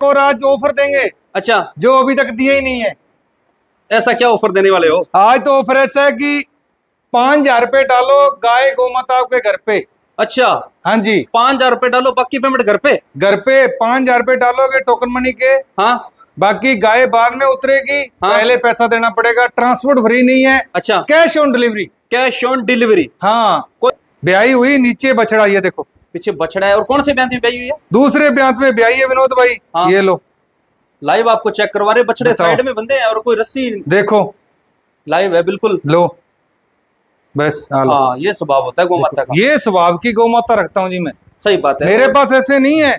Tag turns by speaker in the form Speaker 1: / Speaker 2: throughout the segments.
Speaker 1: और आज ऑफर देंगे
Speaker 2: अच्छा,
Speaker 1: जो अभी तक दिए ही नहीं है।
Speaker 2: ऐसा क्या ऑफर देने वाले हो?
Speaker 1: आज तो ऑफर ऐसा है कि 5,000 रुपए डालो, गाय गोमाता आपके घर पे।
Speaker 2: अच्छा,
Speaker 1: हाँ जी,
Speaker 2: 5,000 रुपए डालो, बाकी पेमेंट घर पे।
Speaker 1: घर पे 5,000 रुपए डालोगे टोकन मनी के,
Speaker 2: हाँ
Speaker 1: बाकी गाय बाद में उतरेगी।
Speaker 2: हाँ।
Speaker 1: पहले पैसा देना पड़ेगा, ट्रांसपोर्ट फ्री नहीं है।
Speaker 2: अच्छा,
Speaker 1: cash on delivery.
Speaker 2: Cash on delivery.
Speaker 1: हाँ,
Speaker 2: कोई
Speaker 1: ब्याई हुई, नीचे बछड़ा, ये देखो
Speaker 2: पीछे बछड़ा है। और कौन से ब्याह में ब्याही हुई है?
Speaker 1: दूसरे ब्यात में ब्याई है विनोद भाई।
Speaker 2: हाँ।
Speaker 1: ये लो,
Speaker 2: लाइव आपको चेक करवा रहे, बछड़े
Speaker 1: बताओ।
Speaker 2: साइड में बंधे हैं और कोई रस्सी
Speaker 1: देखो,
Speaker 2: लाइव है बिल्कुल।
Speaker 1: लो बस। हाँ, लो।
Speaker 2: हाँ, ये स्वभाव होता है गोमाता का।
Speaker 1: ये स्वभाव की गौमाता रखता हूँ जी मैं।
Speaker 2: सही बात है।
Speaker 1: मेरे पास ऐसे नहीं है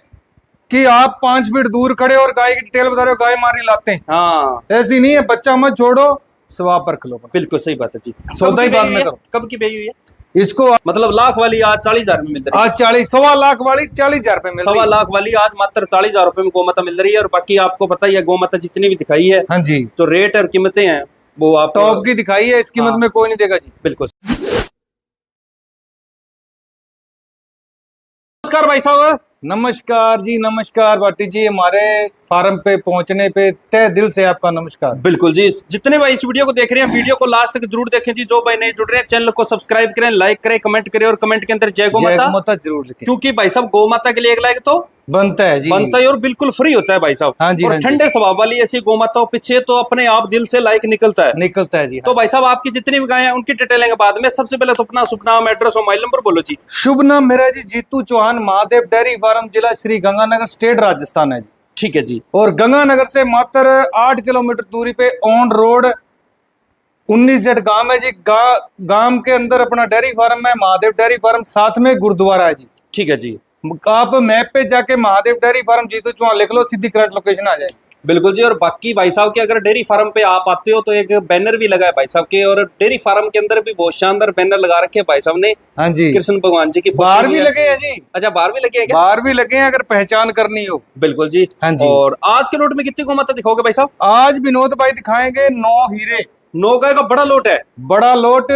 Speaker 1: कि आप 5 फीट दूर खड़े और गाय की डिटेल बता रहे हो, गाय मारी लाते हैं।
Speaker 2: हाँ,
Speaker 1: ऐसी नहीं है, बच्चा मत छोड़ो, स्वभाव पर खलो।
Speaker 2: बिल्कुल सही बात है जी।
Speaker 1: सौदा ही
Speaker 2: कब की
Speaker 1: बाद
Speaker 2: ब्याही
Speaker 1: में
Speaker 2: हुई है?
Speaker 1: करो।
Speaker 2: कब की ब्याही हुई है?
Speaker 1: इसको
Speaker 2: मतलब लाख वाली आज 40,000 में मिल रही है।
Speaker 1: आज 40 1.25 लाख वाली 40,000 रुपए मिल रही
Speaker 2: सवा
Speaker 1: है।
Speaker 2: लाख वाली आज मात्र 40,000 रुपए में गोमाता मिल रही है। और बाकी आपको पता ही है, गोमाता जितनी भी दिखाई है,
Speaker 1: हाँ जी,
Speaker 2: जो रेट और कीमतें हैं वो आप
Speaker 1: टॉप की दिखाई है, इस कीमत
Speaker 2: हाँ।
Speaker 1: में कोई नहीं देगा जी।
Speaker 2: बिल्कुल। नमस्कार भाई साहब।
Speaker 1: नमस्कार जी, नमस्कार भाटी जी। हमारे फार्म पे पहुंचने पे तहे दिल से आपका नमस्कार।
Speaker 2: बिल्कुल जी, जितने भाई इस वीडियो को देख रहे हैं, वीडियो को लास्ट तक जरूर देखें जी। जो भाई नहीं जुड़ रहे हैं, चैनल को सब्सक्राइब करें, लाइक करें, कमेंट करें और कमेंट के अंदर जय
Speaker 1: जय
Speaker 2: गोमाता।
Speaker 1: गोमाता जरूर लिखें,
Speaker 2: क्योंकि भाई साहब गोमाता के लिए एक लाइक तो
Speaker 1: बनता है जी।
Speaker 2: बनता है और बिल्कुल फ्री होता है भाई साहब।
Speaker 1: हाँ जी,
Speaker 2: और
Speaker 1: हाँ जी।
Speaker 2: ठंडे स्वभाव वाली ऐसी गोमाताओं पीछे तो अपने आप दिल से लाइक निकलता है।
Speaker 1: निकलता है जी।
Speaker 2: तो भाई साहब आपकी जितनी भी गायें हैं उनकी डिटेलिंग के बाद में सबसे पहले तो अपना सुपनाम, एड्रेस और मोबाइल नंबर बोलो जी।
Speaker 1: शुभ नाम मेरा जी जीतू चौहान, महादेव डेयरी फार्म, जिला श्री गंगानगर, स्टेट राजस्थान है जी।
Speaker 2: ठीक है जी।
Speaker 1: और गंगानगर से मात्र 8 किलोमीटर दूरी पे ऑन रोड 19 गांव है जी। गांव के अंदर अपना डेयरी फार्म है, महादेव डेयरी फार्म, साथ में गुरुद्वारा है जी।
Speaker 2: ठीक है जी।
Speaker 1: आप मैप पे जाके महादेव डेयरी फार्म जीतू चौहान लिख लो, सीधी करंट लोकेशन आ जाएगी।
Speaker 2: बिल्कुल जी। और बाकी भाई साहब के अगर डेयरी फार्म पे आप आते हो तो एक बैनर भी लगा है भाई साहब के, और डेयरी फार्म के अंदर भी बहुत शानदार बैनर लगा रखे हैं भाई साहब ने।
Speaker 1: हाँ जी,
Speaker 2: कृष्ण भगवान जी की
Speaker 1: बाहर भी लगे हैं जी।
Speaker 2: अच्छा, बाहर भी लगे हैं क्या?
Speaker 1: बाहर भी लगे हैं, अगर पहचान करनी हो।
Speaker 2: बिल्कुल जी।
Speaker 1: हाँ जी।
Speaker 2: और आज के नोट में कितनी गोमाता दिखाओगे भाई साहब?
Speaker 1: आज विनोद भाई दिखाएंगे 9 हीरे।
Speaker 2: 9 गाय का बड़ा लोट है।
Speaker 1: बड़ा लोट,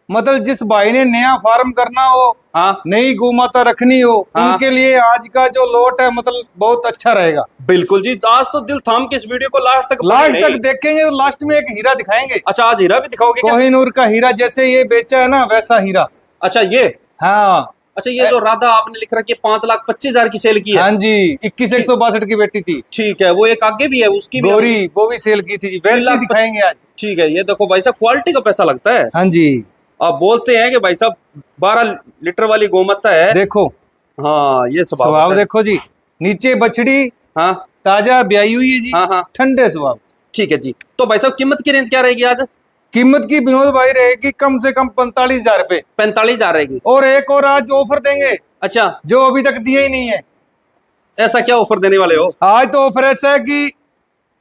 Speaker 1: मतलब जिस भाई ने नया फार्म करना हो,
Speaker 2: हाँ
Speaker 1: नई गोमाता रखनी हो,
Speaker 2: हाँ।
Speaker 1: उनके लिए आज का जो लोट है मतलब बहुत अच्छा रहेगा।
Speaker 2: बिल्कुल जी। आज तो दिल थाम के इस वीडियो को लास्ट तक
Speaker 1: लास्ट तक देखेंगे तो लास्ट में एक हीरा दिखाएंगे।
Speaker 2: अच्छा, आज हीरा भी दिखाओगे क्या?
Speaker 1: कोहिनूर का हीरा, जैसे ये बेचा है ना वैसा हीरा।
Speaker 2: अच्छा ये।
Speaker 1: हाँ।
Speaker 2: अच्छा, ये जो राधा आपने लिख रखी है 5,25,000 की सेल की है।
Speaker 1: हाँ जी, 21,162 की बेटी थी।
Speaker 2: ठीक है, वो एक आगे भी है उसकी भी
Speaker 1: गोरी, वो भी सेल की थी जी, वैसे दिखाएंगे आज।
Speaker 2: ठीक है। ये देखो भाई साहब, क्वालिटी का पैसा लगता है।
Speaker 1: हाँ जी,
Speaker 2: आप बोलते हैं कि भाई साहब 12 लीटर वाली गोमाता है।
Speaker 1: देखो
Speaker 2: हाँ, ये
Speaker 1: स्वभाव देखो जी। नीचे बछड़ी
Speaker 2: हाँ
Speaker 1: ताजा ब्याई हुई है जी।
Speaker 2: हाँ हाँ।
Speaker 1: ठंडे स्वभाव।
Speaker 2: ठीक है जी। तो भाई साहब कीमत की रेंज क्या रहेगी आज?
Speaker 1: कीमत की विनोद भाई रहेगी कम से कम 45,000 रुपए।
Speaker 2: 45,000 रहेगी।
Speaker 1: और एक और आज ऑफर देंगे
Speaker 2: अच्छा,
Speaker 1: जो अभी तक दिए ही नहीं है।
Speaker 2: ऐसा क्या ऑफर देने वाले हो?
Speaker 1: आज तो ऑफर ऐसा है कि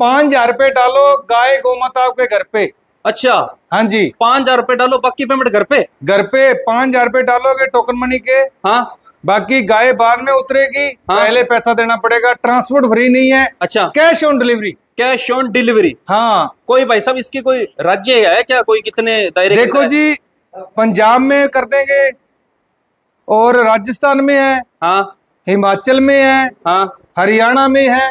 Speaker 1: 5,000 रुपए डालो, गाय गोमाता आपके घर पे।
Speaker 2: अच्छा,
Speaker 1: हाँ जी,
Speaker 2: 5,000 रुपए डालो, बाकी पेमेंट घर पे।
Speaker 1: घर पे 5,000 रुपए डालोगे टोकन मनी के,
Speaker 2: हाँ
Speaker 1: बाकी गाय बाद में उतरेगी।
Speaker 2: हाँ।
Speaker 1: पहले पैसा देना पड़ेगा, ट्रांसपोर्ट फ्री नहीं है।
Speaker 2: अच्छा,
Speaker 1: cash on delivery.
Speaker 2: Cash on delivery.
Speaker 1: हाँ,
Speaker 2: कोई भाई साहब इसकी कोई राज्य है क्या? कोई कितने दायरे के
Speaker 1: देखो
Speaker 2: अंदर है?
Speaker 1: जी, पंजाब में कर देंगे, और राजस्थान में है,
Speaker 2: हाँ
Speaker 1: हिमाचल में है,
Speaker 2: हाँ।
Speaker 1: हरियाणा में है,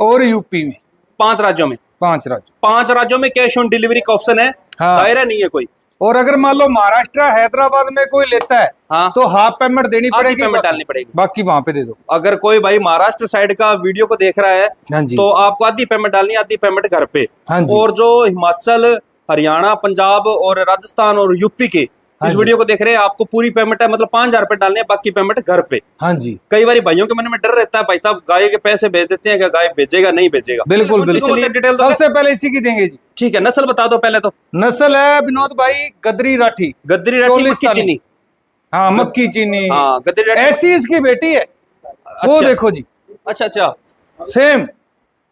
Speaker 1: और यूपी में।
Speaker 2: 5 राज्यों में।
Speaker 1: 5 राज्य।
Speaker 2: 5 राज्यों में कैश ऑन डिलीवरी का ऑप्शन है।
Speaker 1: हाँ।
Speaker 2: दायरा नहीं है कोई।
Speaker 1: और अगर मान लो महाराष्ट्र हैदराबाद में कोई लेता है,
Speaker 2: हाँ।
Speaker 1: तो हाफ पेमेंट देनी
Speaker 2: आधी
Speaker 1: पड़ेगी,
Speaker 2: पेमेंट डालनी पड़ेगी।
Speaker 1: बाकी वहां पे दे दो।
Speaker 2: अगर कोई भाई महाराष्ट्र साइड का वीडियो को देख रहा है,
Speaker 1: हाँ जी।
Speaker 2: तो आपको आधी पेमेंट डालनी है, आधी पेमेंट घर पे।
Speaker 1: हाँ जी।
Speaker 2: और जो हिमाचल, हरियाणा, पंजाब और राजस्थान और यूपी के
Speaker 1: हाँ
Speaker 2: इस
Speaker 1: जी।
Speaker 2: वीडियो को देख रहे हैं, आपको पूरी पेमेंट है, मतलब 5,000 रुपए डालने हैं, बाकी पेमेंट घर पे।
Speaker 1: हाँ जी,
Speaker 2: कई बार भाइयों के मन में डर रहता है, भाई साहब गाय के पैसे भेज देते हैं, क्या गाय भेजेगा नहीं भेजेगा?
Speaker 1: बिल्कुल बिल्कुल।
Speaker 2: डिटेल
Speaker 1: सबसे पहले इसी की देंगे जी।
Speaker 2: ठीक है, नस्ल बता दो पहले तो।
Speaker 1: नस्ल है विनोद भाई गदरी राठी।
Speaker 2: गद्दी राठी, मक्की
Speaker 1: चोलिस्तानी।
Speaker 2: चीनी।
Speaker 1: हाँ, मक्की चीनी।
Speaker 2: हाँ, गद्दी राठी।
Speaker 1: ऐसी इसकी बेटी है, वो
Speaker 2: अच्छा।
Speaker 1: देखो जी,
Speaker 2: अच्छा अच्छा
Speaker 1: सेम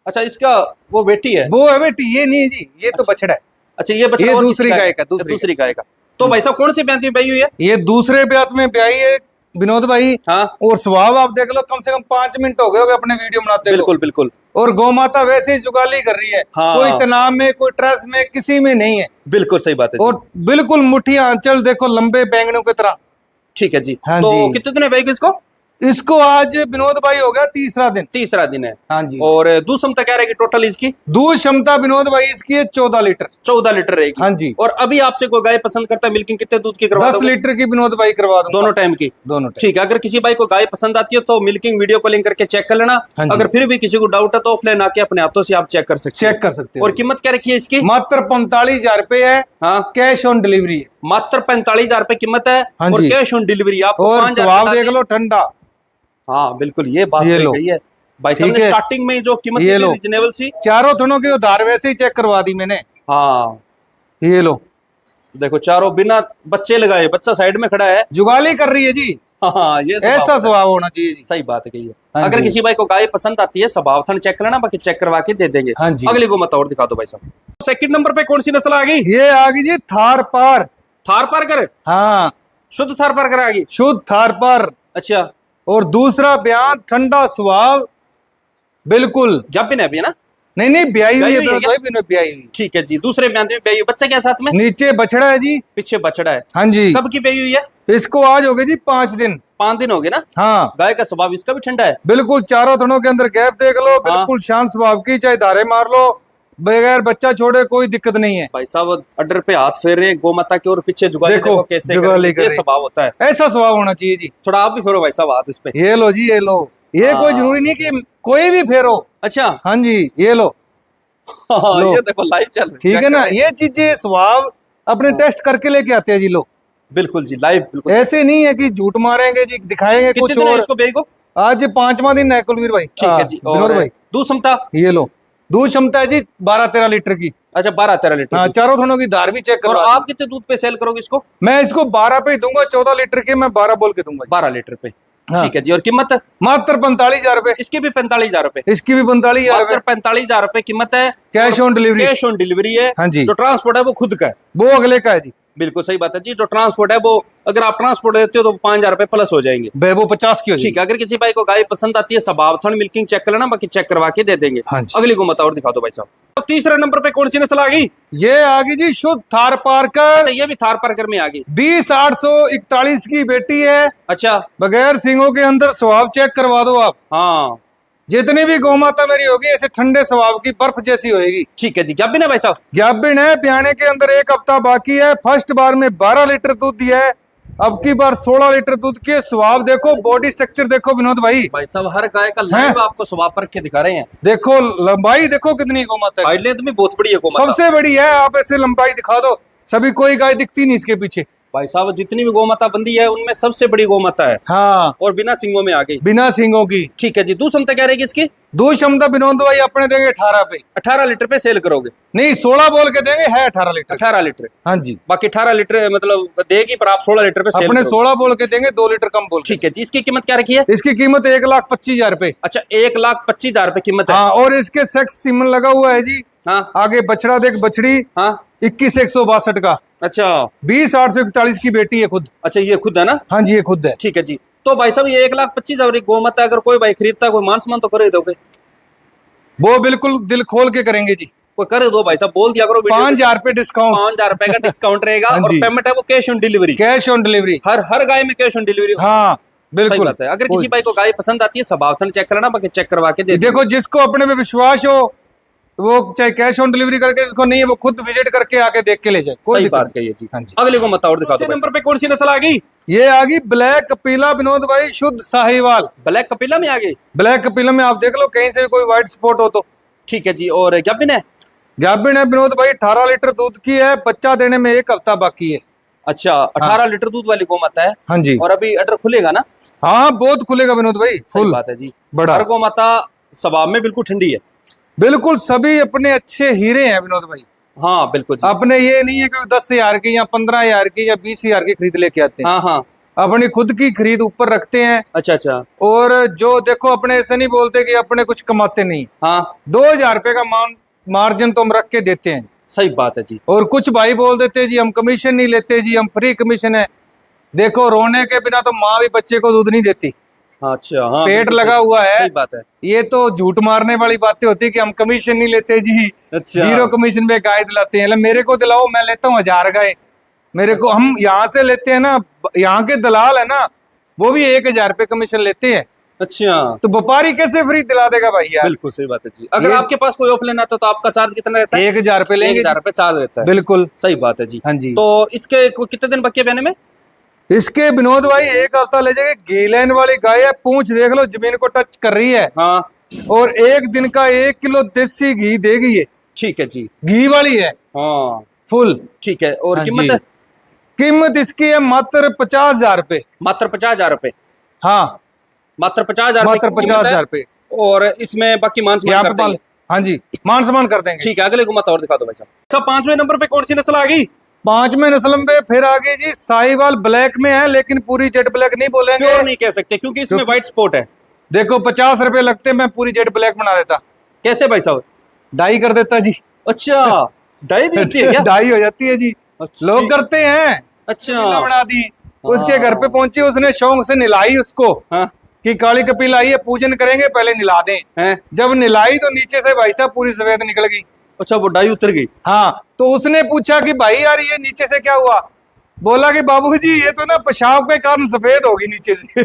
Speaker 2: अच्छा। इसका वो बेटी है।
Speaker 1: वो है बेटी, ये नहीं है जी, ये तो बछड़ा है।
Speaker 2: अच्छा, ये बच्चा
Speaker 1: ये
Speaker 2: और
Speaker 1: दूसरी
Speaker 2: किसी
Speaker 1: गाय का,
Speaker 2: दूसरी गाय का। तो भाई साहब कौन सी ब्याह में ब्याही हुई है?
Speaker 1: ये दूसरे ब्यात में ब्याही है विनोद भाई।
Speaker 2: हाँ,
Speaker 1: और स्वभाव आप देख लो, कम से कम 5 मिनट हो गए होंगे अपने वीडियो बनाते
Speaker 2: बिल्कुल बिल्कुल।
Speaker 1: और गौ माता वैसे ही जुगाली कर रही है।
Speaker 2: हाँ।
Speaker 1: कोई तनाव में, कोई स्ट्रेस में, किसी में नहीं है।
Speaker 2: बिल्कुल सही बात है जी।
Speaker 1: और बिल्कुल मुठ्ठी आंचल देखो, लंबे बैंगनों की तरह।
Speaker 2: ठीक है जी।
Speaker 1: हाँ
Speaker 2: तो
Speaker 1: जी।
Speaker 2: कितने दिन है भाई इसको?
Speaker 1: इसको आज विनोद भाई हो गया तीसरा दिन।
Speaker 2: तीसरा दिन है।
Speaker 1: हाँ जी।
Speaker 2: और दूध क्षमता क्या रहेगी टोटल इसकी?
Speaker 1: दूध क्षमता विनोद भाई इसकी है 14 लीटर।
Speaker 2: 14 लीटर रहेगी।
Speaker 1: हाँ जी।
Speaker 2: और अभी आपसे कोई गाय पसंद करता है मिल्किंग कितने दूध की करवा
Speaker 1: 10 लीटर की विनोद भाई करवा दूंगा।
Speaker 2: दोनों टाइम की?
Speaker 1: दोनों टाइम।
Speaker 2: ठीक है। अगर किसी भाई को गाय पसंद आती है तो मिल्किंग वीडियो कॉलिंग करके चेक कर लेना।
Speaker 1: हाँ जी।
Speaker 2: अगर फिर भी किसी को डाउट है तो ऑफलाइन आके अपने हाथों से आप चेक कर सकते
Speaker 1: चेक कर सकते हो।
Speaker 2: और कीमत क्या रखी है इसकी?
Speaker 1: मात्र 45,000 रुपए है।
Speaker 2: हाँ,
Speaker 1: कैश ऑन डिलीवरी है।
Speaker 2: मात्र 45,000 रुपए कीमत है।
Speaker 1: हाँ
Speaker 2: और
Speaker 1: जी।
Speaker 2: कैश ऑन डिलीवरी आपको
Speaker 1: और
Speaker 2: 5,000
Speaker 1: स्वाद देख लो ठंडा।
Speaker 2: हाँ बिल्कुल, ये बात
Speaker 1: ये
Speaker 2: सही
Speaker 1: लो।
Speaker 2: कही है भाई साहब
Speaker 1: ठीक
Speaker 2: ने।
Speaker 1: है।
Speaker 2: स्टार्टिंग में जो कीमत
Speaker 1: ये
Speaker 2: थी
Speaker 1: लो।
Speaker 2: रिजनेबल सी।
Speaker 1: चारों थनों की उधार वैसे ही चेक करवा दी मैंने।
Speaker 2: हाँ
Speaker 1: ये लो,
Speaker 2: देखो चारों बिना बच्चे लगाए, बच्चा साइड में खड़ा है।
Speaker 1: जुगाली कर रही है जी।
Speaker 2: हाँ ये
Speaker 1: ऐसा
Speaker 2: स्वभाव है।
Speaker 1: स्वभाव होना चाहिए जी।
Speaker 2: सही बात है कही है।
Speaker 1: हाँ
Speaker 2: अगर
Speaker 1: जी।
Speaker 2: किसी भाई को गाय पसंद आती है स्वभाव थन चेक कर लेना, बाकी चेक करवा के दे देंगे।
Speaker 1: हाँ जी।
Speaker 2: अगली को मत और दिखा दो भाई साहब। सेकंड नंबर पे कौन सी नस्ल आ गई?
Speaker 1: ये आ गई जी थार पार।
Speaker 2: थार पारकर?
Speaker 1: हाँ,
Speaker 2: शुद्ध थार पारकर आ गई।
Speaker 1: शुद्ध थार पार।
Speaker 2: अच्छा,
Speaker 1: और दूसरा बयान ठंडा स्वभाव बिल्कुल।
Speaker 2: ज्ञापन है अभी ना?
Speaker 1: नहीं नहीं, ब्याई हुई है
Speaker 2: ब्याई हुई है
Speaker 1: विनोद भाई, विनोद ब्याई हुई।
Speaker 2: ठीक है जी। दूसरे बयान में ब्याई हुई। बच्चा क्या साथ में?
Speaker 1: नीचे बछड़ा है जी।
Speaker 2: पीछे बछड़ा है।
Speaker 1: हाँ जी।
Speaker 2: कब की ब्याई हुई है?
Speaker 1: इसको आज हो गए जी 5 दिन।
Speaker 2: 5 दिन हो गए ना।
Speaker 1: हाँ
Speaker 2: गाय का स्वभाव इसका भी ठंडा है।
Speaker 1: बिल्कुल, चारों थनों के अंदर गैप देख लो, बिल्कुल शांत स्वभाव की, चाहे धारे मार लो, बगैर बच्चा छोड़े कोई दिक्कत नहीं है।
Speaker 2: भाई साहब अड्डर पे हाथ फेर रहे हैं गौ माता के और पीछे जुगाली
Speaker 1: देखो,
Speaker 2: देखो कैसे
Speaker 1: जुगाली कर
Speaker 2: ये
Speaker 1: रही।
Speaker 2: स्वभाव होता है।
Speaker 1: ऐसा स्वभाव होना चाहिए जी।
Speaker 2: थोड़ा आप भी फेरो भाई साहब हाथ इस पे।
Speaker 1: ये लो जी, ये लो। ये
Speaker 2: हाँ।
Speaker 1: कोई जरूरी नहीं कि कोई भी फेरो।
Speaker 2: अच्छा।
Speaker 1: हाँ जी, ये लो। लो।
Speaker 2: ये देखो लाइव चल रही
Speaker 1: ठीक है ना, ये चीजें स्वभाव अपने टेस्ट करके लेके आते हैं जी लोग।
Speaker 2: बिल्कुल जी, लाइव बिल्कुल।
Speaker 1: ऐसे नहीं है कि झूठ मारेंगे जी, दिखाएंगे
Speaker 2: कितने
Speaker 1: कुछ
Speaker 2: दिन है
Speaker 1: और।
Speaker 2: इसको बेई को?
Speaker 1: आज 5वां दिन है कुलवीर भाई।
Speaker 2: ठीक है जी।
Speaker 1: विनोद
Speaker 2: और
Speaker 1: भाई,
Speaker 2: दूध क्षमता?
Speaker 1: ये लो। दूध क्षमता है जी 12-13 लीटर की।
Speaker 2: अच्छा, 12-13 लीटर
Speaker 1: हाँ,
Speaker 2: की।
Speaker 1: चारों थनों की धार भी चेक
Speaker 2: और
Speaker 1: करो।
Speaker 2: आप कितने दूध पे सेल करोगे इसको?
Speaker 1: मैं इसको 12 पे ही दूंगा, 14 लीटर के मैं 12 बोल के दूंगा जी।
Speaker 2: 12 लीटर पे।
Speaker 1: हाँ।
Speaker 2: ठीक है जी। और कीमत?
Speaker 1: मात्र 45,000 रुपए।
Speaker 2: इसकी भी 45,000 रुपए।
Speaker 1: इसकी भी 45,000
Speaker 2: मात्र
Speaker 1: रुपए।
Speaker 2: 45,000 रुपए कीमत है।
Speaker 1: Cash on delivery.
Speaker 2: Cash on delivery है।
Speaker 1: हाँ जी।
Speaker 2: जो ट्रांसपोर्ट है वो खुद का है।
Speaker 1: वो अगले का है जी।
Speaker 2: बिल्कुल सही बात है जी। जो ट्रांसपोर्ट है वो अगर आप ट्रांसपोर्ट देते हो तो 5,000 रुपए प्लस हो जाएंगे।
Speaker 1: वो 50 की हो
Speaker 2: ठीक है। अगर किसी भाई को गाय पसंद आती है स्वभाव थन मिल्किंग चेक कर लेना, बाकी चेक करवा के दे देंगे।
Speaker 1: हाँ जी।
Speaker 2: अगली को मत और दिखा दो भाई साहब। तो तीसरे नंबर पे कौन सी नस्ल आ गई?
Speaker 1: ये आ गई जी शुद्ध थार पारकर।
Speaker 2: अच्छा, ये भी थार पारकर में आ गई।
Speaker 1: 20,841 की बेटी है।
Speaker 2: अच्छा।
Speaker 1: बगैर सिंगों के अंदर स्वभाव चेक करवा दो आप।
Speaker 2: हाँ
Speaker 1: जितनी भी गौ माता मेरी होगी ऐसे ठंडे स्वभाव की बर्फ जैसी होगी।
Speaker 2: ठीक है जी। क्या बिना भाई साहब?
Speaker 1: ज्ञापन है, ब्याने के अंदर 1 हफ्ता बाकी है। फर्स्ट बार में 12 लीटर दूध दिया है, अब की बार 16 लीटर दूध के। स्वभाव देखो, बॉडी स्ट्रक्चर देखो विनोद भाई।
Speaker 2: भाई साहब हर गाय का लाइव आपको स्वभाव पर के दिखा रहे हैं।
Speaker 1: देखो लंबाई देखो कितनी गौ माता है।
Speaker 2: हाइट लेंथ भी बहुत बड़ी है गौ माता।
Speaker 1: सबसे बड़ी है। आप ऐसे लंबाई दिखा दो, सभी कोई गाय दिखती नहीं इसके पीछे।
Speaker 2: भाई साहब जितनी भी गौ माता बंदी है उनमें सबसे बड़ी गौ माता है।
Speaker 1: हाँ,
Speaker 2: और बिना सिंगों में आ गई।
Speaker 1: बिना सिंगों की।
Speaker 2: ठीक है जी। दूध क्षमता क्या रहेगी इसकी?
Speaker 1: दूध क्षमता विनोद भाई अपने देंगे 18 पे।
Speaker 2: 18 लीटर पे सेल करोगे?
Speaker 1: नहीं, 16 बोल के देंगे, है 18 लीटर।
Speaker 2: 18 लीटर।
Speaker 1: हाँ जी।
Speaker 2: बाकी 18 लीटर मतलब देगी, पर आप 16 लीटर पे सेल
Speaker 1: अपने
Speaker 2: करोगे।
Speaker 1: 16 बोल के देंगे, 2 लीटर कम बोल के।
Speaker 2: ठीक है जी। इसकी कीमत क्या रखी है?
Speaker 1: इसकी कीमत 1,25,000 रुपए।
Speaker 2: अच्छा, 1,25,000 रुपए कीमत है।
Speaker 1: हाँ, और इसके सेक्स सीमन लगा हुआ है जी।
Speaker 2: हाँ
Speaker 1: आगे बछड़ा देख, बछड़ी
Speaker 2: हाँ।
Speaker 1: 21,162 का।
Speaker 2: अच्छा
Speaker 1: 20,841 की बेटी है खुद।
Speaker 2: अच्छा, ये खुद है ना?
Speaker 1: हाँ जी, ये खुद है।
Speaker 2: ठीक है जी। तो भाई साहब ये 1,25,000 गौ माता अगर कोई भाई खरीदता है, कोई मान सम्मान तो कर दोगे?
Speaker 1: वो बिल्कुल दिल खोल के करेंगे जी।
Speaker 2: कोई कर दो भाई साहब, बोल दिया करो।
Speaker 1: 5,000 रुपए डिस्काउंट।
Speaker 2: 5,000 रुपए का डिस्काउंट रहेगा।
Speaker 1: हाँ
Speaker 2: और
Speaker 1: जी।
Speaker 2: पेमेंट है वो cash on delivery.
Speaker 1: Cash on delivery.
Speaker 2: हर गाय में कैश ऑन डिलीवरी।
Speaker 1: हाँ
Speaker 2: सही
Speaker 1: बिल्कुल।
Speaker 2: बात है। अगर किसी भाई को गाय पसंद आती है स्वभाव थन चेक करना, बाकी चेक करवा के दे
Speaker 1: देखो, जिसको अपने पे विश्वास हो वो चाहे कैश ऑन डिलीवरी करके, जिसको नहीं है वो खुद विजिट करके आके देख के ले जाए। कोई
Speaker 2: सही
Speaker 1: दिक्कत
Speaker 2: बात कही जी।
Speaker 1: हाँ जी।
Speaker 2: अगले को मत और दिखा दो। नंबर पे कौन सी नस्ल आ गई?
Speaker 1: ये आ गई ब्लैक कपिला विनोद भाई, शुद्ध साहिवाल।
Speaker 2: ब्लैक कपिला में आ गई।
Speaker 1: ब्लैक कपिला में आप देख लो कहीं से भी कोई व्हाइट स्पॉट हो तो।
Speaker 2: ठीक है जी। और क्या बिन है?
Speaker 1: गाभिन है विनोद भाई, 18 लीटर दूध की है। बच्चा देने में 1 हफ्ता बाकी है।
Speaker 2: अच्छा, 18 लीटर दूध वाली गौ माता है।
Speaker 1: हाँ जी।
Speaker 2: और अभी अडर खुलेगा ना?
Speaker 1: हाँ, बहुत खुलेगा विनोद भाई,
Speaker 2: सही
Speaker 1: फुल
Speaker 2: बात है जी।
Speaker 1: बड़ा।
Speaker 2: हर गौ माता स्वभाव में बिल्कुल ठंडी है।
Speaker 1: बिल्कुल, सभी अपने अच्छे हीरे हैं विनोद भाई।
Speaker 2: हाँ बिल्कुल जी।
Speaker 1: अपने ये नहीं है कि 10,000 की या 15,000 की या 20,000 की खरीद लेके आते हैं।
Speaker 2: हाँ हाँ।
Speaker 1: अपनी खुद की खरीद ऊपर रखते हैं।
Speaker 2: अच्छा अच्छा।
Speaker 1: और जो देखो, अपने ऐसे नहीं बोलते कि अपने कुछ कमाते नहीं।
Speaker 2: हाँ
Speaker 1: 2,000 रुपए का मार्जिन तो हम रख के देते हैं।
Speaker 2: सही बात है जी।
Speaker 1: और कुछ भाई बोल देते जी हम कमीशन नहीं लेते जी, हम फ्री कमीशन है। देखो, रोने के बिना तो माँ भी बच्चे को दूध नहीं देती।
Speaker 2: अच्छा हाँ,
Speaker 1: पेट
Speaker 2: बिल्कुल
Speaker 1: लगा
Speaker 2: सही-
Speaker 1: हुआ है।
Speaker 2: सही बात है।
Speaker 1: ये तो झूठ मारने वाली बातें होती है कि हम कमीशन नहीं लेते जी,
Speaker 2: अच्छा।
Speaker 1: 0 कमीशन पे गाय दिलाते हैं। मेरे को दिलाओ, मैं लेता हूँ 1,000 गाय। मेरे को, हम यहाँ से लेते हैं ना, यहाँ के दलाल है ना, वो भी 1,000 रुपए कमीशन लेते हैं।
Speaker 2: अच्छा,
Speaker 1: तो व्यापारी कैसे फ्री दिला देगा भाई यार।
Speaker 2: बिल्कुल सही बात है जी। अगर
Speaker 1: ये-
Speaker 2: आपके पास कोई ऑफ लेना तो आपका चार्ज कितना रहता है?
Speaker 1: 1,000 रुपए लेंगे।
Speaker 2: 1,000 रुपए चार्ज रहता है।
Speaker 1: बिल्कुल
Speaker 2: सही बात है जी।
Speaker 1: हाँ जी।
Speaker 2: तो इसके कितने दिन बाकी है बहने में?
Speaker 1: इसके विनोद भाई 1 हफ्ता ले जाएगा। गीलैंड वाली गाय है, पूंछ देख लो जमीन को टच कर रही है,
Speaker 2: हाँ
Speaker 1: और 1 दिन का 1 किलो देसी घी देगी ये।
Speaker 2: ठीक है जी।
Speaker 1: घी वाली है
Speaker 2: हाँ
Speaker 1: फुल।
Speaker 2: ठीक है। और
Speaker 1: हाँ
Speaker 2: कीमत
Speaker 1: जी।
Speaker 2: है?
Speaker 1: कीमत इसकी है मात्र 50,000 रुपए।
Speaker 2: मात्र 50,000 रुपए।
Speaker 1: हाँ
Speaker 2: मात्र 50,000
Speaker 1: मात्र 50,000 रुपए।
Speaker 2: और इसमें बाकी मान सम्मान
Speaker 1: यहाँ
Speaker 2: कर
Speaker 1: पे
Speaker 2: देंगे।
Speaker 1: हाँ जी, मान सम्मान कर देंगे।
Speaker 2: ठीक है, अगले को मत और दिखा दो भाई साहब। अच्छा, 5वें नंबर पे कौन सी नस्ल आ गई?
Speaker 1: 5वें नस्ल में फिर आगे जी साहिवाल ब्लैक में है, लेकिन पूरी जेट ब्लैक नहीं बोलेंगे।
Speaker 2: प्योर नहीं कह सकते क्योंकि इसमें व्हाइट स्पॉट है।
Speaker 1: देखो 50 रुपए लगते, मैं पूरी जेट ब्लैक बना देता,
Speaker 2: कैसे भाई साहब?
Speaker 1: डाई कर देता जी।
Speaker 2: अच्छा, डाई भी होती है क्या?
Speaker 1: डाई हो जाती है जी,
Speaker 2: अच्छा,
Speaker 1: लोग करते हैं।
Speaker 2: अच्छा
Speaker 1: बना दी। उसके घर पे पहुंची, उसने शौक से निलाई उसको
Speaker 2: हाँ
Speaker 1: कि काली कपिल आई है, पूजन करेंगे, पहले निला दें।
Speaker 2: हैं?
Speaker 1: जब निलाई तो नीचे से भाई साहब पूरी सफेद निकल गई।
Speaker 2: अच्छा, वो डाई उतर गई।
Speaker 1: हाँ, तो उसने पूछा कि भाई यार ये नीचे से क्या हुआ? बोला कि बाबूजी ये तो ना पेशाब के कारण सफेद होगी नीचे से।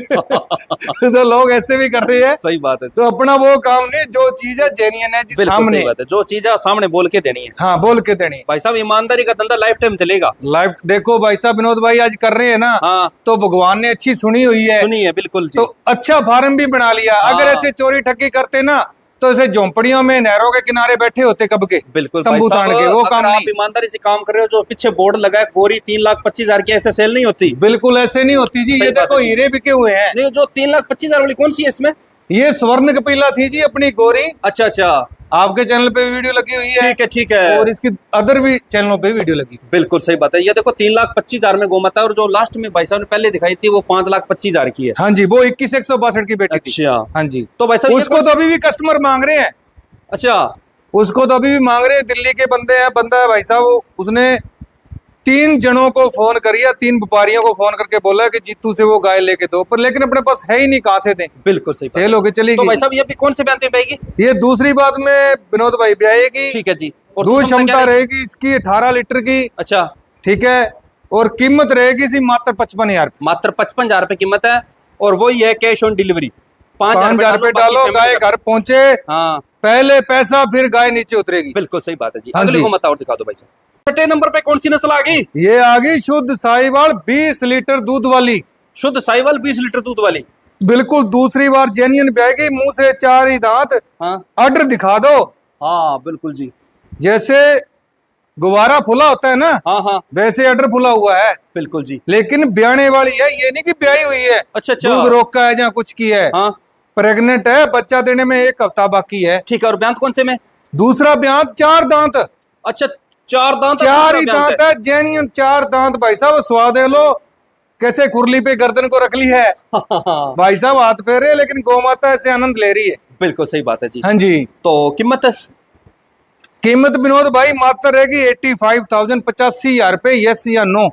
Speaker 1: तो लोग ऐसे भी कर रहे हैं।
Speaker 2: सही बात है।
Speaker 1: तो अपना वो काम नहीं, जो चीज है जेन्युइन है जी
Speaker 2: बिल्कुल
Speaker 1: सामने।
Speaker 2: सही बात है। जो चीज है सामने बोल के देनी है।
Speaker 1: हाँ, बोल के देनी।
Speaker 2: भाई साहब, ईमानदारी का धंधा लाइफ टाइम चलेगा।
Speaker 1: लाइफ देखो भाई साहब, विनोद भाई आज कर रहे हैं ना,
Speaker 2: हाँ
Speaker 1: तो भगवान ने अच्छी सुनी हुई है,
Speaker 2: सुनिए, बिल्कुल जी।
Speaker 1: तो अच्छा फार्म भी बना लिया। अगर
Speaker 2: हाँ।
Speaker 1: ऐसे चोरी ठगी करते ना, तो ऐसे झोंपड़ियों में नहरों के किनारे बैठे होते कब के,
Speaker 2: बिल्कुल भाई
Speaker 1: तंबू
Speaker 2: साहब,
Speaker 1: तान के। वो
Speaker 2: अगर
Speaker 1: काम
Speaker 2: आप
Speaker 1: नहीं,
Speaker 2: ईमानदारी से काम कर रहे हो, जो पीछे बोर्ड लगा है गोरी 3,25,000 की, ऐसे सेल नहीं होती।
Speaker 1: बिल्कुल ऐसे नहीं होती जी।
Speaker 2: सही
Speaker 1: ये
Speaker 2: बात
Speaker 1: देखो
Speaker 2: है जी।
Speaker 1: हीरे बिके हुए हैं।
Speaker 2: नहीं, जो 3,25,000 वाली कौन सी है इसमें?
Speaker 1: ये स्वर्ण कपिला थी जी अपनी गोरी।
Speaker 2: अच्छा अच्छा,
Speaker 1: आपके चैनल पे वीडियो लगी हुई है,
Speaker 2: ठीक है ठीक है।
Speaker 1: और इसकी अदर भी चैनलों पे वीडियो लगी।
Speaker 2: बिल्कुल सही बात है। ये देखो 3,25,000 में गोमाता है, और जो लास्ट में भाई साहब ने पहले दिखाई थी वो 5,25,000 की है।
Speaker 1: हाँ जी, वो 21,162 की बेटी थी।
Speaker 2: अच्छा,
Speaker 1: हाँ जी।
Speaker 2: तो भाई साहब ये
Speaker 1: उसको तो अभी भी कस्टमर मांग रहे हैं।
Speaker 2: अच्छा,
Speaker 1: उसको तो अभी भी मांग रहे हैं। दिल्ली के बंदे हैं, बंदा है भाई साहब, उसने 3 जनों को फोन करिया, 3 व्यापारियों को फोन करके बोला कि जीतू से वो गाय लेके दो, पर लेकिन अपने पास है ही नहीं, कहां से दें।
Speaker 2: बिल्कुल सही बात है।
Speaker 1: सेल होके चली
Speaker 2: तो भाई
Speaker 1: गई।
Speaker 2: साहब, ये भी कौन से ब्याह पे आएगी?
Speaker 1: ये दूसरी बात में विनोद भाई ब्याएगी।
Speaker 2: ठीक है जी। और
Speaker 1: दूध
Speaker 2: क्षमता क्या
Speaker 1: क्षमता रहेगी इसकी 18 लीटर की।
Speaker 2: अच्छा,
Speaker 1: ठीक है, और कीमत रहेगी सी मात्र 55,000।
Speaker 2: मात्र 55,000 रुपए कीमत है, और वही है कैश ऑन डिलीवरी।
Speaker 1: 5,000 रुपए डालो, गाय घर पहुंचे,
Speaker 2: हाँ
Speaker 1: पहले पैसा फिर गाय नीचे उतरेगी।
Speaker 2: बिल्कुल सही बात है जी।
Speaker 1: हाँ
Speaker 2: अगले
Speaker 1: जी।
Speaker 2: को मत और दिखा दो भाई साहब। छठे नंबर पे कौन सी नस्ल आ गई?
Speaker 1: ये आ गई शुद्ध साहिवाल 20 लीटर दूध वाली।
Speaker 2: शुद्ध साहिवाल 20 लीटर दूध वाली।
Speaker 1: बिल्कुल दूसरी बार जेन्युइन ब्याएगी। मुंह से 4 ही दांत।
Speaker 2: हाँ
Speaker 1: ऑर्डर दिखा दो।
Speaker 2: हाँ बिल्कुल जी।
Speaker 1: जैसे गुब्बारा फुला होता है ना,
Speaker 2: हाँ हाँ
Speaker 1: वैसे ऑर्डर फुला हुआ है,
Speaker 2: बिल्कुल जी।
Speaker 1: लेकिन ब्याने वाली है। ये नहीं कि ब्याई हुई है,
Speaker 2: अच्छा अच्छा,
Speaker 1: दूध रोका है या कुछ की है।
Speaker 2: हाँ
Speaker 1: प्रेग्नेंट है, बच्चा देने में 1 हफ्ता बाकी है।
Speaker 2: ठीक है। और ब्यांत कौन से में?
Speaker 1: दूसरा ब्यांत 4 दांत।
Speaker 2: अच्छा, 4 दांत।
Speaker 1: 4 ही दांत है, जेन्युइन 4 दांत। भाई साहब स्वाद है लो, कैसे खुरली पे गर्दन को रख ली है। भाई साहब हाथ फेरे, लेकिन गौ माता ऐसे आनंद ले रही है।
Speaker 2: बिल्कुल सही बात है जी।
Speaker 1: हाँ जी।
Speaker 2: तो कीमत?
Speaker 1: कीमत विनोद भाई मात्र रहेगी 85,000, 85,000 रुपए। यस या नो?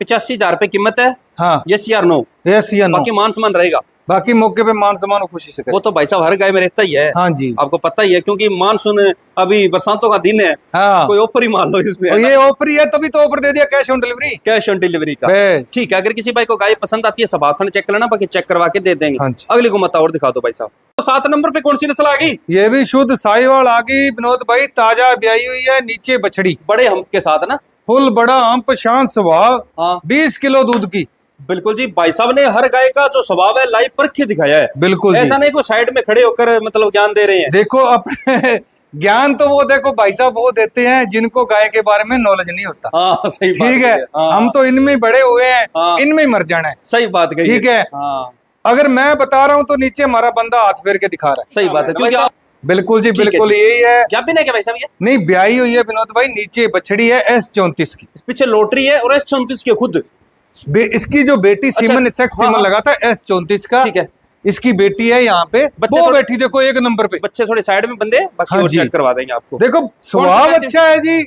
Speaker 2: 85,000 रुपए कीमत है।
Speaker 1: हाँ,
Speaker 2: यस यार नो?
Speaker 1: यस या नो?
Speaker 2: बाकी मान सम्मान रहेगा।
Speaker 1: बाकी मौके पे मान सम्मान खुशी से
Speaker 2: वो
Speaker 1: करें।
Speaker 2: तो भाई साहब हर गाय में रहता ही है।
Speaker 1: हाँ जी।
Speaker 2: आपको पता ही है, क्योंकि मानसून अभी बरसातों का दिन है।
Speaker 1: हाँ,
Speaker 2: कोई ऑफर ही मान लो इसमें।
Speaker 1: और ये ऑफर है, तभी तो ऑफर दे दिया cash on delivery.
Speaker 2: Cash on delivery का।
Speaker 1: बस।
Speaker 2: ठीक है। अगर किसी भाई को गाय पसंद आती है, सब हाथों चेक कर लेना, बाकी चेक करवा के दे देंगे।
Speaker 1: हाँ जी।
Speaker 2: अगले को मत और दिखा दो भाई साहब। तो 7 नंबर पे कौन सी नस्ल आ गई?
Speaker 1: ये भी शुद्ध साहिवाल आ गई विनोद भाई, ताजा ब्याई हुई है, नीचे बछड़ी,
Speaker 2: बड़े हम के साथ ना।
Speaker 1: फुल बड़ा हम्प, शांत स्वभाव,
Speaker 2: हाँ
Speaker 1: 20 किलो दूध की।
Speaker 2: बिल्कुल जी। भाई साहब ने हर गाय का जो स्वभाव है लाइव परख के दिखाया है।
Speaker 1: बिल्कुल
Speaker 2: ऐसा
Speaker 1: जी।
Speaker 2: नहीं को साइड में खड़े होकर मतलब ज्ञान दे रहे हैं।
Speaker 1: देखो अपने ज्ञान तो वो देखो भाई साहब वो देते हैं जिनको गाय के बारे में नॉलेज नहीं होता।
Speaker 2: हाँ सही बात
Speaker 1: ठीक है,
Speaker 2: हाँ,
Speaker 1: हम तो इनमें बड़े हुए हैं,
Speaker 2: हाँ।
Speaker 1: इनमें ही मर जाना है।
Speaker 2: सही बात कही।
Speaker 1: ठीक है।
Speaker 2: हाँ
Speaker 1: अगर मैं बता रहा हूँ तो नीचे हमारा बंदा हाथ फेर के दिखा रहा है।
Speaker 2: सही बात है, क्योंकि आप
Speaker 1: बिल्कुल जी,
Speaker 2: ठीक है
Speaker 1: बिल्कुल
Speaker 2: जी।
Speaker 1: यही है।
Speaker 2: क्या भी नहीं क्या भाई साहब? ये
Speaker 1: नहीं, ब्याई हुई है विनोद भाई, नीचे बछड़ी है S34 की।
Speaker 2: पीछे लोटरी है, और S34 के खुद।
Speaker 1: इसकी जो बेटी सीमन, सेक्स
Speaker 2: हाँ,
Speaker 1: सीमन
Speaker 2: हाँ।
Speaker 1: लगा था S34 का।
Speaker 2: ठीक है।
Speaker 1: इसकी बेटी है यहाँ पे,
Speaker 2: बच्चे
Speaker 1: वो
Speaker 2: थोड़े-
Speaker 1: बैठी देखो 1 नंबर पे।
Speaker 2: बच्चे थोड़े साइड में बंदे, बाकी
Speaker 1: हाँ
Speaker 2: और
Speaker 1: जी।
Speaker 2: चेक करवा देंगे आपको।
Speaker 1: देखो स्वभाव अच्छा है जी,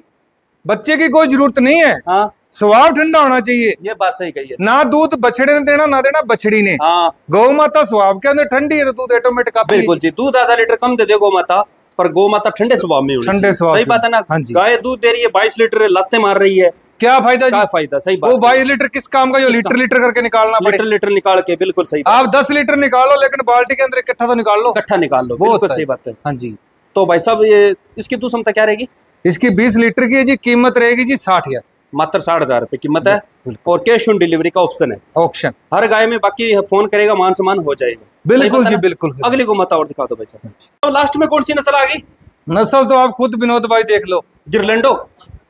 Speaker 1: बच्चे की कोई जरूरत नहीं है,
Speaker 2: हाँ
Speaker 1: स्वभाव ठंडा होना चाहिए।
Speaker 2: ये बात सही कही है।
Speaker 1: ना दूध बछड़े ने देना, ना देना बछड़ी ने।
Speaker 2: हाँ
Speaker 1: गौ माता स्वभाव के अंदर ठंडी है, तो दूध ऑटोमेटिक आप
Speaker 2: बिल्कुल जी। दूध आधा लीटर कम दे दे गौ माता, पर गौ माता ठंडे स्वभाव में होनी
Speaker 1: ठंडे
Speaker 2: चाहिए।
Speaker 1: स्वभाव
Speaker 2: सही
Speaker 1: की।
Speaker 2: बात है ना।
Speaker 1: हाँ जी।
Speaker 2: गाय दूध दे रही है 22 लीटर, लाते मार रही है,
Speaker 1: क्या फायदा
Speaker 2: क्या
Speaker 1: जी?
Speaker 2: फायदा, सही
Speaker 1: वो
Speaker 2: बात
Speaker 1: 22 लीटर किस काम का जो लीटर लीटर करके निकालना पड़े।
Speaker 2: लीटर लीटर निकाल के, बिल्कुल सही बात।
Speaker 1: आप 10 लीटर निकालो लेकिन बाल्टी के अंदर इकट्ठा तो निकाल लो,
Speaker 2: इकट्ठा निकाल लो,
Speaker 1: वो
Speaker 2: बिल्कुल
Speaker 1: होता है।
Speaker 2: सही बात है।
Speaker 1: हाँ जी।
Speaker 2: तो भाई साहब ये इसकी दूध क्षमता क्या रहेगी?
Speaker 1: इसकी 20 लीटर की है जी, कीमत रहेगी जी 60,000
Speaker 2: मात्र 60,000 रुपए कीमत है, और कैश ऑन डिलीवरी का ऑप्शन है
Speaker 1: ऑप्शन।
Speaker 2: हर गाय में। बाकी फोन करेगा, मान सम्मान हो जाएगा। सही
Speaker 1: बिल्कुल
Speaker 2: बात है
Speaker 1: जी,
Speaker 2: ना?
Speaker 1: बिल्कुल।
Speaker 2: अगली को मत और दिखा दो भाई साहब। तो लास्ट में कौन सी नस्ल आ गई?
Speaker 1: नस्ल तो आप खुद विनोद भाई देख लो,
Speaker 2: गिरलैंडो।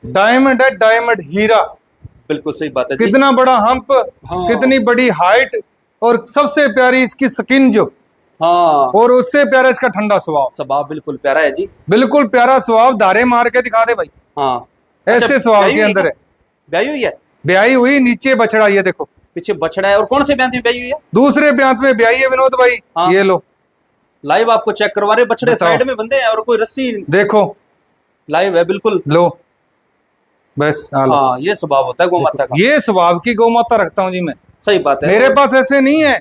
Speaker 1: डायमंड है, डायमंड हीरा।
Speaker 2: बिल्कुल सही बात है जी।
Speaker 1: कितना बड़ा हम्प,
Speaker 2: हाँ।
Speaker 1: कितनी बड़ी हाइट, और सबसे प्यारी इसकी स्किन जो,
Speaker 2: हाँ,
Speaker 1: और उससे प्यारा इसका ठंडा स्वभाव।
Speaker 2: स्वभाव बिल्कुल प्यारा है जी।
Speaker 1: बिल्कुल प्यारा स्वभाव, धारे मार के दिखा दे भाई,
Speaker 2: हाँ,
Speaker 1: ऐसे
Speaker 2: अच्छा,
Speaker 1: स्वभाव
Speaker 2: ब्याही
Speaker 1: के
Speaker 2: हुई
Speaker 1: अंदर है।
Speaker 2: ब्याही हुई है,
Speaker 1: ब्याही हुई, नीचे बछड़ा, ये देखो
Speaker 2: पीछे बछड़ा है। और कौन से ब्याह में ब्याही हुई है?
Speaker 1: दूसरे ब्यांत में ब्याही है विनोद भाई।
Speaker 2: हाँ।
Speaker 1: ये लो,
Speaker 2: लाइव आपको चेक करवा रहे, बछड़े
Speaker 1: बताओ।
Speaker 2: साइड में बंधे हैं और कोई रस्सी
Speaker 1: देखो,
Speaker 2: लाइव है, बिल्कुल।
Speaker 1: लो बस आ लो।
Speaker 2: हाँ, ये स्वभाव होता है गौ माता का।
Speaker 1: ये स्वभाव की गौ माता रखता हूँ जी मैं।
Speaker 2: सही बात है।
Speaker 1: मेरे पास ऐसे नहीं है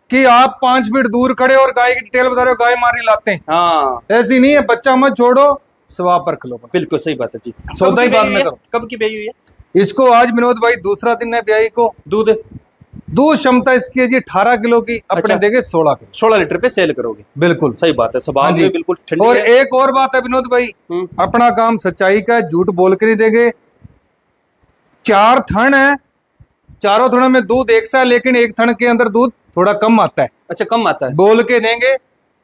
Speaker 1: कि आप 5 फीट दूर खड़े और गाय की डिटेल बता रहे हो, गाय मारी लाते हैं,
Speaker 2: हाँ,
Speaker 1: ऐसी नहीं है। बच्चा मत छोड़ो, स्वभाव परख लो।
Speaker 2: बिल्कुल सही बात है जी।
Speaker 1: सौदा ही
Speaker 2: कब की
Speaker 1: बाद
Speaker 2: ब्याही
Speaker 1: में
Speaker 2: हुई है?
Speaker 1: करो।
Speaker 2: कब की ब्याही हुई है?
Speaker 1: इसको आज विनोद भाई दूसरा दिन है ब्याही को।
Speaker 2: दूध
Speaker 1: दूध क्षमता इसकी है जी 18 किलो की, अपने
Speaker 2: अच्छा।
Speaker 1: देंगे 16 किलो।
Speaker 2: 16 लीटर पे सेल करोगे?
Speaker 1: बिल्कुल
Speaker 2: सही बात है, स्वभाव
Speaker 1: हाँ जी।
Speaker 2: में बिल्कुल ठंडी
Speaker 1: और
Speaker 2: है।
Speaker 1: एक और बात है विनोद भाई,
Speaker 2: हम्म।
Speaker 1: अपना काम सच्चाई का है, झूठ बोल कर ही देंगे। 4 थन है, चारों थनों में दूध एक सा है, लेकिन एक थन के अंदर दूध थोड़ा कम आता है।
Speaker 2: अच्छा, कम आता है।
Speaker 1: बोल के देंगे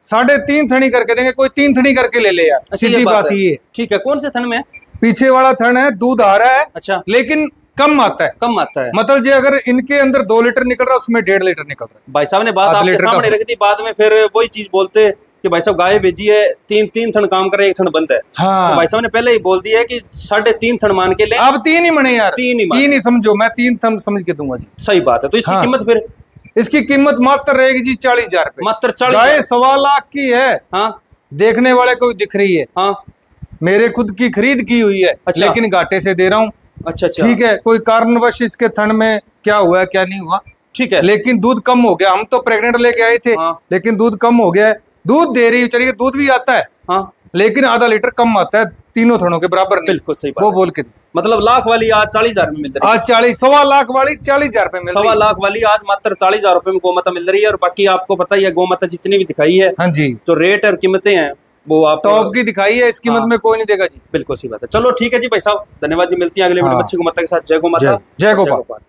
Speaker 1: 3.5 थनी करके देंगे, कोई 3 थनी करके ले ले यार।
Speaker 2: अच्छा,
Speaker 1: सीधी बात
Speaker 2: है।
Speaker 1: ये,
Speaker 2: ठीक है, कौन से थन में है?
Speaker 1: पीछे वाला थन है, दूध आ रहा है
Speaker 2: अच्छा,
Speaker 1: लेकिन कम आता है।
Speaker 2: कम आता है।
Speaker 1: मतलब जी अगर इनके अंदर 2 लीटर निकल रहा है, उसमें 1.5 लीटर निकल रहा है।
Speaker 2: भाई साहब ने बात
Speaker 1: आधा
Speaker 2: आपके
Speaker 1: लीटर का
Speaker 2: सामने
Speaker 1: फर्क।
Speaker 2: रख दी, बाद में फिर वही चीज बोलते कि भाई साहब गाय भेजी है, तीन थन काम कर रहे, एक थन बंद है।
Speaker 1: हाँ।
Speaker 2: तो भाई साहब ने पहले ही बोल दिया है कि 3.5 थन मान के ले।
Speaker 1: अब 3 ही मने यार,
Speaker 2: 3 ही माने।
Speaker 1: 3 ही समझो, मैं 3 थन समझ के दूंगा जी।
Speaker 2: सही बात है। तो इसकी
Speaker 1: हाँ।
Speaker 2: कीमत फिर
Speaker 1: इसकी कीमत मात्र रहेगी जी 40,000 रुपए।
Speaker 2: मात्र 40,000।
Speaker 1: गाय 1.25 लाख की है,
Speaker 2: हाँ,
Speaker 1: देखने वाले को भी दिख रही है।
Speaker 2: हाँ,
Speaker 1: मेरे खुद की खरीद की हुई है,
Speaker 2: अच्छा।
Speaker 1: लेकिन घाटे से दे रहा हूँ।
Speaker 2: अच्छा अच्छा,
Speaker 1: ठीक है, कोई कारणवश इसके थन में क्या हुआ क्या नहीं हुआ,
Speaker 2: ठीक है।
Speaker 1: लेकिन दूध कम हो गया। हम तो प्रेग्नेंट लेके आए थे,
Speaker 2: हाँ।
Speaker 1: लेकिन दूध कम हो गया है। दूध दे रही, चलिए दूध भी आता है,
Speaker 2: हाँ,
Speaker 1: लेकिन आधा लीटर कम आता है, तीनों थनों के बराबर नहीं।
Speaker 2: बिल्कुल सही बात
Speaker 1: वो
Speaker 2: है।
Speaker 1: बोल के दी।
Speaker 2: मतलब लाख वाली आज 40,000 में मिल रही है।
Speaker 1: आज 1.25 लाख वाली 40,000 रुपए मिल रही
Speaker 2: 1.25
Speaker 1: है।
Speaker 2: लाख वाली आज मात्र 40,000 रुपए में गौमाता मिल रही है। और बाकी आपको पता ही है, गौमाता जितनी भी दिखाई है,
Speaker 1: हाँ जी,
Speaker 2: जो रेट और कीमतें हैं वो आप
Speaker 1: टॉप की दिखाई है, इस कीमत
Speaker 2: हाँ।
Speaker 1: में कोई नहीं देगा जी।
Speaker 2: बिल्कुल सही बात है। चलो ठीक है जी भाई साहब, धन्यवाद जी। मिलती है अगले वीडियो
Speaker 1: हाँ।
Speaker 2: में अच्छी गौमाता के साथ। जय गौ माता,
Speaker 1: जय गोपाल।